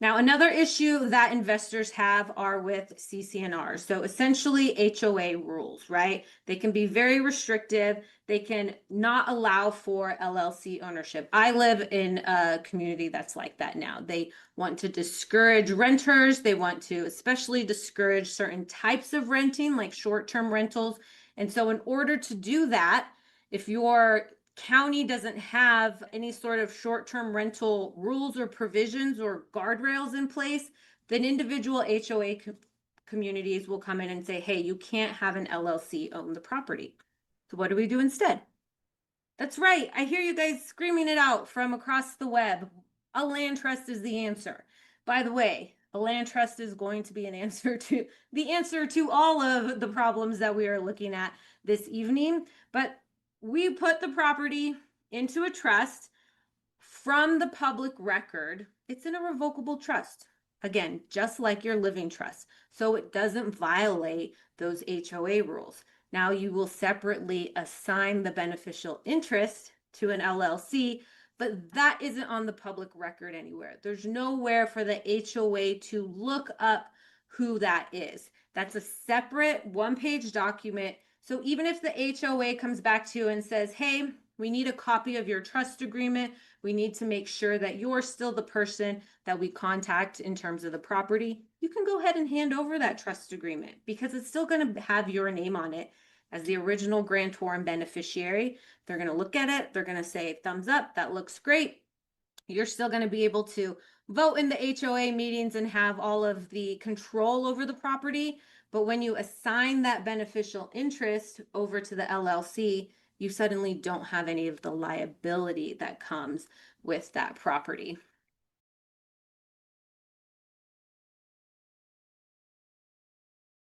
Now, another issue that investors have are with CC&R. So essentially HOA rules, right? They can be very restrictive. They can not allow for LLC ownership. I live in a community that's like that now. They want to discourage renters. They want to especially discourage certain types of renting, like short-term rentals. And so in order to do that, if your county doesn't have any sort of short-term rental rules or provisions or guardrails in place, then individual HOA communities will come in and say, hey, you can't have an LLC own the property. So what do we do instead? That's right. I hear you guys screaming it out from across the web. A land trust is the answer. By the way, a land trust is going to be an answer to the answer to all of the problems that we are looking at this evening. But we put the property into a trust from the public record. It's in a revocable trust. Again, just like your living trust. So it doesn't violate those HOA rules. Now you will separately assign the beneficial interest to an LLC, but that isn't on the public record anywhere. There's nowhere for the HOA to look up who that is. That's a separate one-page document. So even if the HOA comes back to you and says, hey, we need a copy of your trust agreement, we need to make sure that you're still the person that we contact in terms of the property, you can go ahead and hand over that trust agreement because it's still going to have your name on it as the original grantor and beneficiary. They're going to look at it. They're going to say, thumbs up, that looks great. You're still going to be able to vote in the HOA meetings and have all of the control over the property. But when you assign that beneficial interest over to the LLC, you suddenly don't have any of the liability that comes with that property.